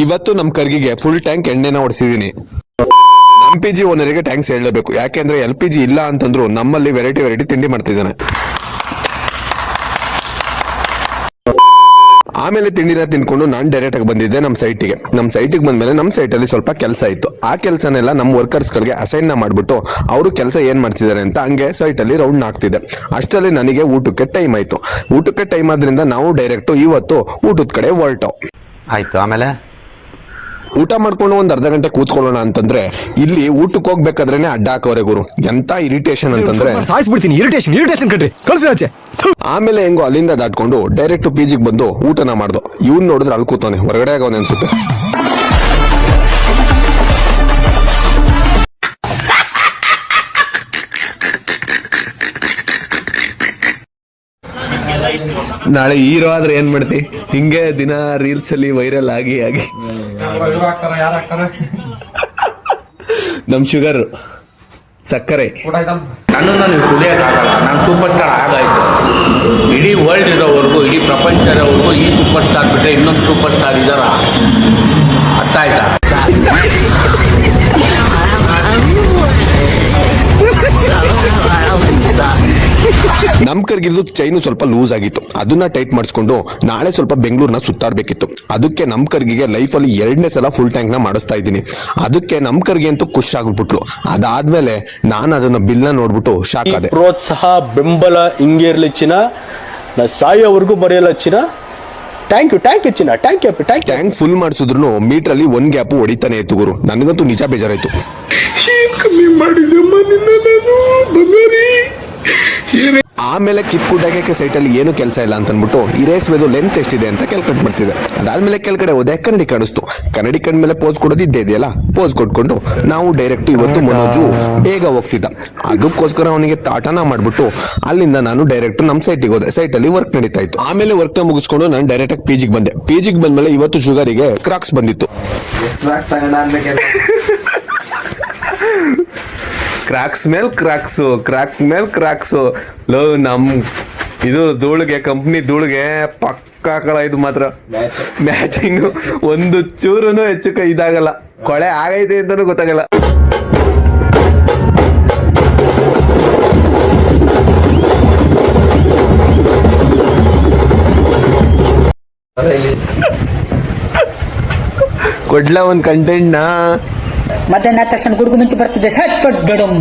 ಇವತ್ತು ನಮ್ಮ ಕರ್ಗಿಗೆ full tank ಎಣ್ಣೆನ ಹೊಡಿಸಿದೀನಿ. ನಮ್ಮ PG ಓನರಿಗೆ ಟ್ಯಾಂಕ್ಸ್ ಹೇಳಬೇಕು, ಯಾಕೆಂದ್ರೆ LPG ಇಲ್ಲ ಅಂತಂದ್ರು ನಮ್ಮಲ್ಲಿ ವೆರೈಟಿ ತಿಂಡಿ ಮಾಡ್ತಿದ್ದಾನೆ. ಆಮೇಲೆ ತಿಂಡಿನ ತಿನ್ಕೊಂಡು ನಾನು ಡೈರೆಕ್ಟ್ ಆಗಿ ಬಂದಿದ್ದೆ ನಮ್ಮ ಸೈಟಿಗೆ ಬಂದ್ಮೇಲೆ ನಮ್ಮ ಸೈಟಲ್ಲಿ ಸ್ವಲ್ಪ ಕೆಲಸ ಇತ್ತು. ಆ ಕೆಲಸನೆಲ್ಲ ನಮ್ಮ ವರ್ಕರ್ಸ್ಗಳಿಗೆ ಅಸೈನ್ ಮಾಡ್ಬಿಟ್ಟು ಅವರು ಕೆಲಸ ಏನ್ ಮಾಡ್ತಿದ್ದಾರೆ ಅಂತ ಹಂಗೆ ಸೈಟಲ್ಲಿ ರೌಂಡ್ ಹಾಕ್ತಿದ್ದೆ. ಅಷ್ಟರಲ್ಲಿ ನನಗೆ ಊಟಕ್ಕೆ ಟೈಮ್ ಆಯ್ತು. ಊಟಕ್ಕೆ ಟೈಮ್ ಆದ್ರಿಂದ ನಾವು ಡೈರೆಕ್ಟ್ ಇವತ್ತು ಊಟದ ಕಡೆ ಹೊರಟು. ಆಯ್ತು, ಆಮೇಲೆ ಊಟ ಮಾಡ್ಕೊಂಡು ಒಂದ್ ಅರ್ಧ ಗಂಟೆ ಕೂತ್ಕೊಳ್ಳೋಣ ಅಂತಂದ್ರೆ ಇಲ್ಲಿ ಊಟಕ್ಕೆ ಹೋಗ್ಬೇಕಾದ್ರೇನೆ ಅಡ್ಡ ಹಾಕೋರೆ ಗುರು. ಎಂತ ಇರಿಟೇಷನ್ ಅಂತಂದ್ರೆ ಸಾಯಿಸ್ಬಿಡ್ತೀನಿ. ಇರಿಟೇಷನ್ ಕಣ್ರಿ, ಕಳ್ಸಿ ಆಚೆ. ಆಮೇಲೆ ಹೆಂಗೋ ಅಲ್ಲಿಂದ ದಾಟ್ಕೊಂಡು ಡೈರೆಕ್ಟ್ PGಗೆ ಬಂದು ಊಟನ ಮಾಡ್ದು. ಇವ್ನ್ ನೋಡಿದ್ರೆ ಅಲ್ಲಿ ಕೂತವನೆ, ಹೊರಗಡೆ ಆಗೋನೆ ಅನ್ಸುತ್ತೆ. ನಾಳೆ ಹೀರೋ ಆದ್ರೆ ಏನ್ ಮಾಡ್ತಿ? ಹಿಂಗೆ ದಿನ ರೀಲ್ಸ್ ಅಲ್ಲಿ ವೈರಲ್ ಆಗಿ ನಮ್ ಶುಗರ್ ಸಕ್ಕರೆ ನನ್ನನ್ನು ನೀವು ಕುಡಿಯೋಕ್ಕಾಗಲ್ಲ. ನಾನು ಸೂಪರ್ ಸ್ಟಾರ್ ಆಗಾಯ್ತು. ಇಡೀ ವರ್ಲ್ಡ್ ಇರೋವರೆಗೂ, ಇಡೀ ಪ್ರಪಂಚ ಇರೋವರೆಗೂ ಈ ಸೂಪರ್ ಸ್ಟಾರ್ ಬಿಟ್ಟರೆ ಇನ್ನೊಂದು ಸೂಪರ್ ಸ್ಟಾರ್ ಇದಾರ? ಅರ್ಥ ಆಯ್ತಾ? ನಮ್ ಕರ್ಗಿದ್ದು ಚೈನು ಸ್ವಲ್ಪ ಲೂಸ್ ಆಗಿತ್ತು. ಅದನ್ನ ಟೈಟ್ ಮಾಡಿಸ್ಕೊಂಡು ನಾಳೆ ಸ್ವಲ್ಪ ಬೆಂಗಳೂರನ್ನ ಸುತ್ತಾಡ್ಬೇಕಿತ್ತು. ಅದಕ್ಕೆ ನಮ್ ಕರ್ಗಿಗೆ ಲೈಫಲ್ಲಿ 2ನೇ ಸಲ ಫುಲ್ ಟ್ಯಾಂಕ್ ನ ಮಾಡಿಸ್ತಾ ಇದ್ದೀನಿ. ಅದಕ್ಕೆ ನಮ್ ಕರ್ಗಿ ಅಂತೂ ಖುಷ್ ಆಗ್ಬಿಟ್ಲು. ಅದಾದ್ಮೇಲೆ ನಾನು ಅದನ್ನ ಬಿಲ್ನ ನೋಡ್ಬಿಟ್ಟು ಶಾಕ್ ಆದೆ. ಪ್ರೋತ್ಸಾಹ ಬೆಂಬಲ ಹಿಂಗೆ ಇರ್ಲಿ ಚಿನ್ನ, ನಾ ಸಾಯೋವರೆಗೂ ಬರೆಯಲ್ಲ ಚಿನ್ನ. ಥ್ಯಾಂಕ್ ಯು ಚಿನ್ನ, ಟ್ಯಾಂಕ್ ಫುಲ್ ಮಾಡಿಸಿದ್ರು ಮೀಟರ್ ಅಲ್ಲಿ 1 ಗ್ಯಾಪ್ ಹೊಡಿತಾನೆ ಇತ್ತು ಗುರು. ನನಗಂತೂ ನಿಜ ಬೇಜಾರಾಯ್ತು. ಆಮೇಲೆ ಕಿಪ್ ಕುಡ್ಡಾಕೆ ಸೈಟಲ್ಲಿ ಏನು ಕೆಲಸ ಇಲ್ಲ ಅಂತ ಅಂದ್ಬಿಟ್ಟು ಈ ರೇಸ್ವೇದು ಲೆಂತ್ ಎಷ್ಟಿದೆ ಅಂತ ಕ್ಯಾಲ್ಕುಲೇಟ್ ಮಾಡ್ತಿದ್ದೆ. ಅದಾದ್ಮೇಲೆ ಕೆಳಗಡೆ ಹೋದೆ, ಕನ್ನಡಿ ಕಾಣಿಸ್ತು. ಕನ್ನಡಿ ಕಂಡ್ಮೇಲೆ ಪೋಸ್ ಕೊಡೋದು ಇದೆಯಲ್ಲ, ಪೋಸ್ ಕೊಟ್ಕೊಂಡು ನಾವು ಡೈರೆಕ್ಟ್ ಇವತ್ತು ಮನೋಜು ಬೇಗ ಹೋಗ್ತಿದ್ದ. ಅದಕ್ಕೋಸ್ಕರ ಅವನಿಗೆ ತಾಟನ ಮಾಡ್ಬಿಟ್ಟು ಅಲ್ಲಿಂದ ನಾನು ಡೈರೆಕ್ಟ್ ನಮ್ಮ ಸೈಟಿಗೆ ಹೋದೆ. ಸೈಟಲ್ಲಿ ವರ್ಕ್ ನಡೀತಾ ಇತ್ತು. ಆಮೇಲೆ ವರ್ಕ್ ನ ಮುಗಿಸ್ಕೊಂಡು ನಾನು ಡೈರೆಕ್ಟ್ ಆಗಿ PGಗೆ ಬಂದೆ. PGಗೆ ಬಂದ್ಮೇಲೆ ಇವತ್ತು ಶುಗರಿಗೆ ಕ್ರಾಕ್ಸ್ ಬಂದಿತ್ತು. ಕ್ರಾಕ್ಸ್ ಮೇಲ್ ಕ್ರಾಕ್ಸು ಲೋ. ನಮ್ ಇದು ಧೂಳಿಗೆ, ಕಂಪ್ನಿ ಧೂಳಿಗೆ ಪಕ್ಕಾ ಕಳ. ಇದು ಮಾತ್ರ ಮ್ಯಾಚಿಂಗ್ ಒಂದು ಚೂರುನು ಹೆಚ್ಚು ಇದಾಗಲ್ಲ. ಕೊಳೆ ಆಗೈತೆ ಅಂತಾನು ಗೊತ್ತಾಗಲ್ಲ. ಕೊಡ್ಲ ಒಂದ್ ಕಂಟೆಂಟ್ ನ ಮಧ್ಯಾಹ್ನ ತಕ್ಷಣ ಗುಡುಗು ಮಿಂಚು ಬರ್ತಿದೆ. ಸಟ್ ಪಟ್ ಗಡಂ.